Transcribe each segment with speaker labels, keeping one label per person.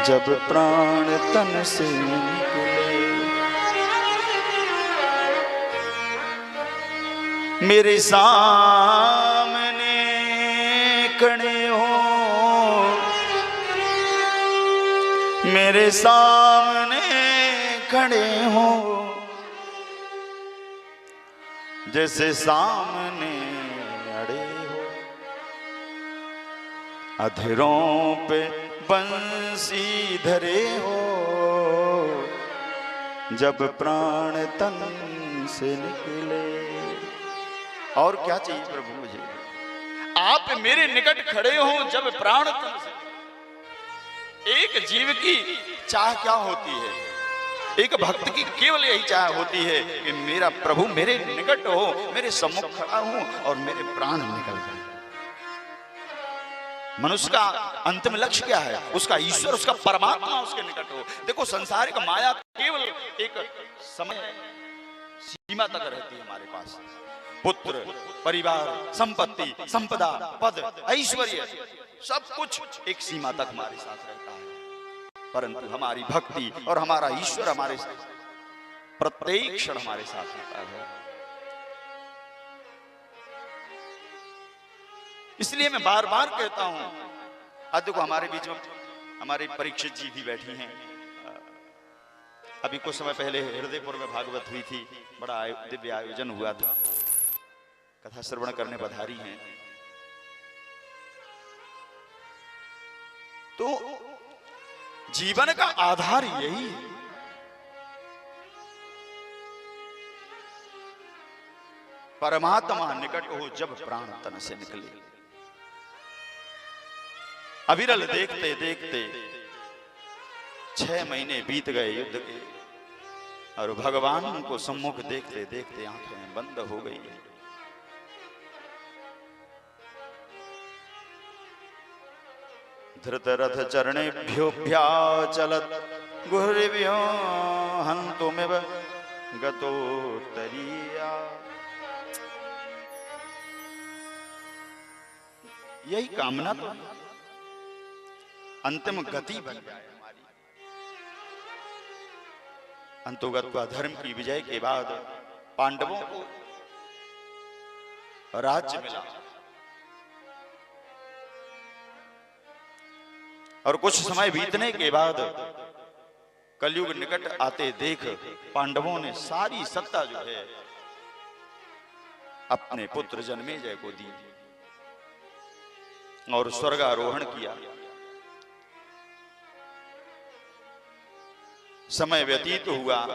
Speaker 1: जब प्राण तन से निकले। मेरे सामने खड़े हो, मेरे सामने खड़े हो, जैसे सामने अड़े हो। अधरों पे बंसी धरे हो, जब प्राण तन से निकले। और क्या चाहिए प्रभु मुझे? आप मेरे निकट खड़े हो जब प्राण तन से। एक जीव की चाह क्या होती है? एक भक्त की केवल यही चाह होती है कि मेरा प्रभु मेरे निकट हो, मेरे सम्मुख खड़ा हो और मेरे प्राण निकल जाए। मनुष्य का अंतिम लक्ष्य क्या है? उसका ईश्वर, उसका परमात्मा उसके निकट हो। देखो, संसारिक माया केवल एक समय सीमा तक रहती है हमारे पास। पुत्र, परिवार, संपत्ति, संपदा, पद, ऐश्वर्य, सब कुछ एक सीमा तक हमारे साथ रहता है। परंतु हमारी भक्ति और हमारा ईश्वर हमारे साथ प्रत्येक क्षण हमारे साथ रहता है। इसलिए मैं बार बार कहता हूं, आज देखो हमारे बीच में हमारे परीक्षित जी भी बैठी हैं। अभी कुछ समय पहले हृदयपुर में भागवत हुई थी, बड़ा दिव्य आयोजन हुआ था, कथा श्रवण करने पधारी हैं। तो जीवन का आधार यही है। परमात्मा निकट हो जब प्राण तन से निकले। अविरल देखते देखते 6 महीने बीत गए युद्ध के, और भगवान को सम्मुख देखते देखते आंखें बंद हो गई। धृतरथ चरणेभ्योऽभ्याचलत् गुह्यभ्यो हन्तुमिव गतोत्तरीया। यही कामना तो अंतिम गति बन जाए हमारी। अंतोगत धर्म की विजय के बाद पांडवों को राज्य मिला, और कुछ समय बीतने के बाद कलयुग निकट आते देख पांडवों ने सारी सत्ता जो है अपने पुत्र जन्मेजय को दी और स्वर्गारोहण किया। समय व्यतीत हुआ।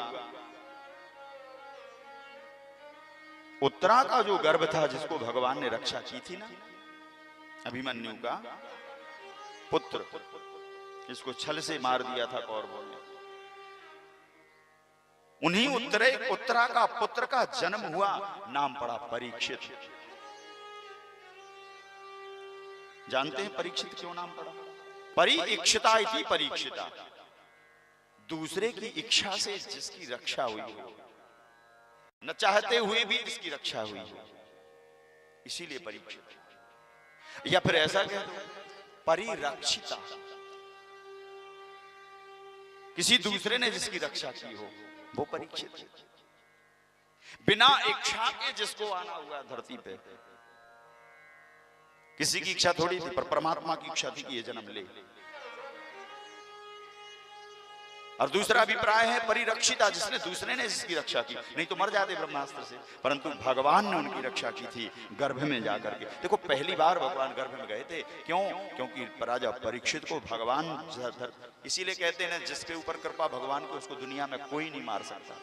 Speaker 1: उत्तरा का जो गर्भ था, जिसको भगवान ने रक्षा की थी ना, अभिमन्यु का पुत्र, इसको छल से मार दिया था कौरवों ने। उन्हीं उत्तरा का पुत्र का जन्म हुआ, नाम पड़ा परीक्षित। जानते हैं परीक्षित क्यों नाम पड़ा? परीक्षिता इति परीक्षिता, दूसरे की इच्छा से जिसकी रक्षा हुई हो, न चाहते हुए भी जिसकी रक्षा हुई हो, इसीलिए परीक्षित। या फिर ऐसा कह दो परिरक्षिता, किसी दूसरे ने जिसकी रक्षा की हो वो परीक्षित। बिना इच्छा के जिसको आना हुआ धरती पे, किसी की इच्छा थोड़ी थी, पर परमात्मा की इच्छा थी कि ये जन्म ले। और दूसरा अभिप्राय है परिरक्षिता, जिसने दूसरे ने जिसकी रक्षा की, नहीं तो मर जाते ब्रह्मास्त्र से, परंतु भगवान ने उनकी रक्षा की थी गर्भ में जाकर के। देखो, पहली बार भगवान गर्भ में गए थे, क्यों? क्योंकि राजा परीक्षित को भगवान, इसीलिए कहते हैं जिसके ऊपर कृपा भगवान को, उसको दुनिया में कोई नहीं मार सकता।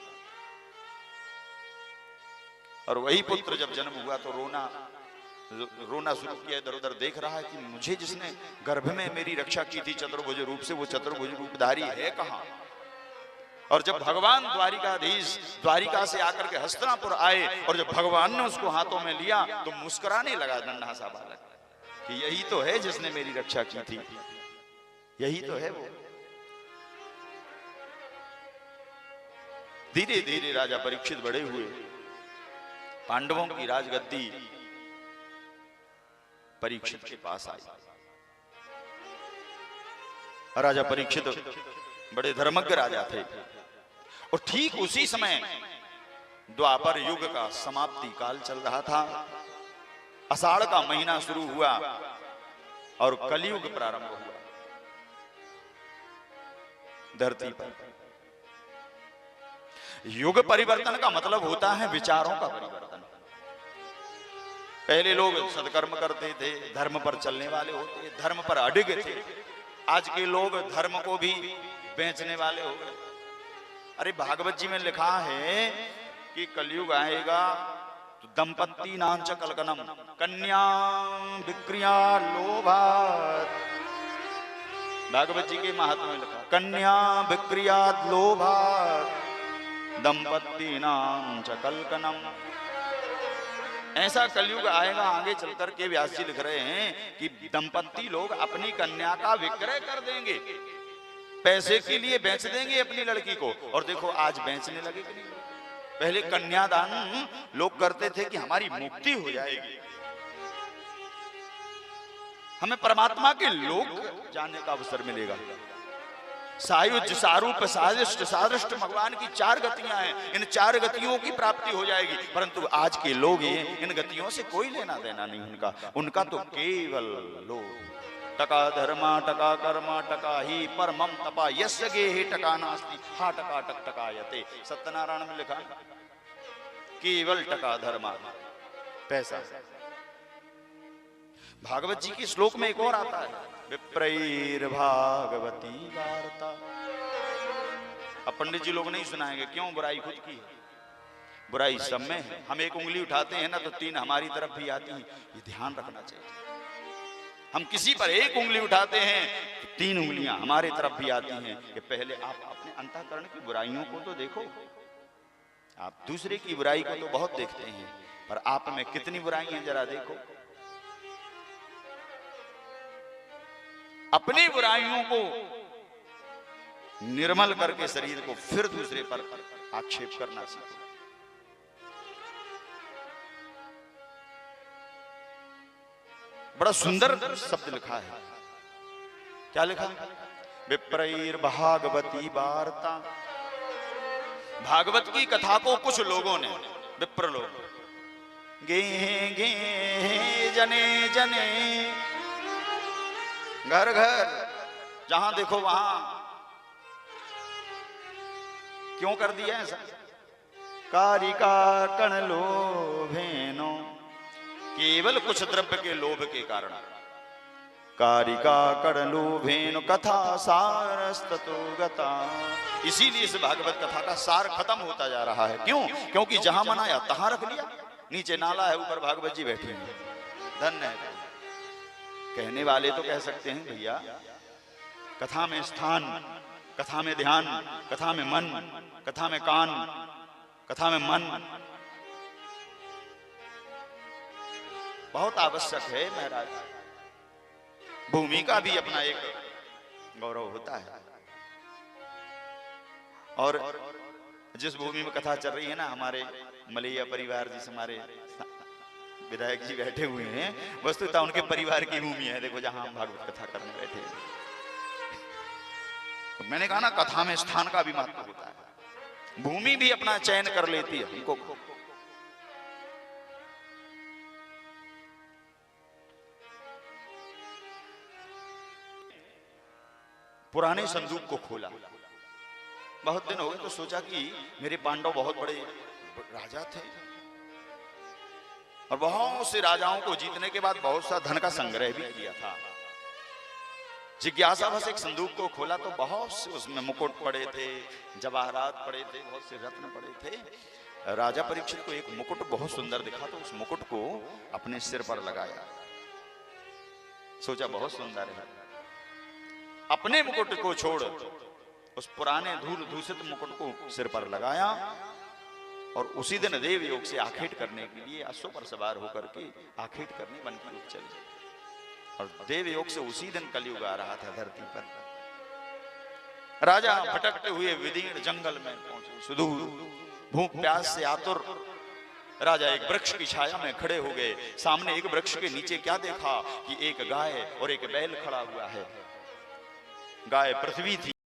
Speaker 1: और वही पुत्र जब जन्म हुआ तो रोना शुरू किया, इधर उधर देख रहा है कि मुझे जिसने गर्भ में मेरी रक्षा की थी चतुर्भुज रूप से, वो चतुर्भुज रूपधारी है कहां? और जब भगवान द्वारिकाधीश द्वारिका से आकर के हस्तिनापुर आए, और जब भगवान ने उसको हाथों में लिया तो मुस्कुराने लगा नन्हा सा बालक कि यही तो है जिसने मेरी रक्षा की थी, यही तो है वो। धीरे धीरे राजा परीक्षित बड़े हुए, पांडवों की राजगद्दी परीक्षित के पास आई। राजा परीक्षित बड़े धर्मज्ञ राजा थे और ठीक उसी समय द्वापर युग का समाप्ति काल चल रहा था। आषाढ़ का महीना शुरू हुआ और कलयुग प्रारंभ हुआ धरती पर। युग परिवर्तन का मतलब होता है विचारों का परिवर्तन। पहले लोग सत्कर्म करते थे, धर्म पर चलने वाले होते, धर्म पर अडिग थे। आज के लोग धर्म को भी बेचने वाले हो गए। अरे भागवत जी में लिखा है कि कलयुग आएगा तो दंपत्ति नांच कलकनम कन्या विक्रिया लोभात। भागवत जी के महात्म्य में लिखा कन्या विक्रिया लोभात दंपत्ति नांच कलकनम। ऐसा कलयुग आएगा आगे चलकर के व्यास जी लिख रहे हैं कि दंपत्ति लोग अपनी कन्या का विक्रय कर देंगे, पैसे के लिए बेच देंगे अपनी लड़की को। और देखो आज बेचने लगे कि नहीं। पहले कन्यादान लोग करते थे कि हमारी मुक्ति हो जाएगी, हमें परमात्मा के लोक जाने का अवसर मिलेगा। सायुज सारूप सादिष्ट सादृष्ट भगवान की 4 गतियां हैं, इन 4 गतियों की प्राप्ति हो जाएगी। परंतु आज के लोग इन गतियों से कोई लेना देना नहीं उनका तो केवल लोग टका धर्मा टका कर्मा टका ही परमम तपा यस्य गेहि टका नास्ति हा टका टक टकायते। सत्यनारायण में लिखा केवल टका धर्मा पैसा। भागवत जी के श्लोक में एक और आता है विप्रैर भागवती वार्ता। अब पंडित जी लोग नहीं सुनाएंगे, क्यों? बुराई खुद की है, बुराई सब में है। हम एक उंगली उठाते हैं ना तो 3 हमारी तरफ भी आती है, ये ध्यान रखना चाहिए। हम किसी पर एक उंगली उठाते हैं तो 3 उंगलियां हमारे तरफ भी आती हैं। कि पहले आप अपने अंतःकरण की बुराइयों को तो देखो। आप दूसरे की बुराई को तो बहुत देखते हैं, पर आप में कितनी बुराई है जरा देखो। अपनी बुराइयों को निर्मल करके शरीर को फिर दूसरे पर आक्षेप करना सीखो। बड़ा सुंदर शब्द लिखा है। क्या लिखा? विप्रैर भागवती वार्ता। भागवत की कथा को कुछ लोगों ने, विप्र लोग, गे गे जने जने, घर घर जहां देखो वहां। क्यों कर दिया ऐसा? कारिका कण लोभेनो, केवल कुछ द्रव्य के लोभ के कारण। कारिका कण लोभेनो कथा सारस्ततो गता। इसीलिए इस भागवत कथा का सार खत्म होता जा रहा है। क्यों? क्योंकि जहां मनाया तहां रख लिया। नीचे नाला है, ऊपर भागवत जी बैठे हैं। धन्य है। कहने वाले तो कह सकते हैं भैया कथा में स्थान, कथा में ध्यान, कथा में मन, कथा में कान, कथा में मन बहुत आवश्यक है महाराज। भूमि का भी अपना एक गौरव होता है। और जिस भूमि में कथा चल रही है ना, हमारे मलैया परिवार जिस हमारे विधायक जी बैठे हुए हैं, वस्तुतः उनके परिवार की भूमि है। देखो जहां हम भागवत कथा करने बैठे हैं। तो मैंने कहा ना कथा में स्थान का भी महत्व होता है। भूमि भी अपना चयन कर लेती है हमको। पुराने संदूक को खोला, बहुत दिन हो गए, तो सोचा कि मेरे पांडव बहुत बड़े राजा थे और बहुत से राजाओं को जीतने के बाद बहुत सा धन का संग्रह भी किया था। जिज्ञासा बस एक संदूक को खोला तो बहुत से उसमें मुकुट पड़े थे, जवाहरात पड़े थे, बहुत से रत्न पड़े थे। राजा परीक्षित को एक मुकुट बहुत सुंदर दिखा तो उस मुकुट को अपने सिर पर लगाया। सोचा बहुत सुंदर है। अपने मुकुट को छोड़ उस पुराने धूल दूषित मुकुट को सिर पर लगाया और उसी दिन देव योग से आखेट करने के लिए अश्व पर सवार होकर के आखेट करने वन की ओर चले। और देव योग से उसी दिन कलयुग आ रहा था धरती पर। राजा भटकते हुए विदीर्ण जंगल में पहुंचे। सुदूर भूख प्यास से आतुर राजा एक वृक्ष की छाया में खड़े हो गए। सामने एक वृक्ष के नीचे क्या देखा कि एक गाय और एक बैल खड़ा हुआ है। गाय पृथ्वी थी।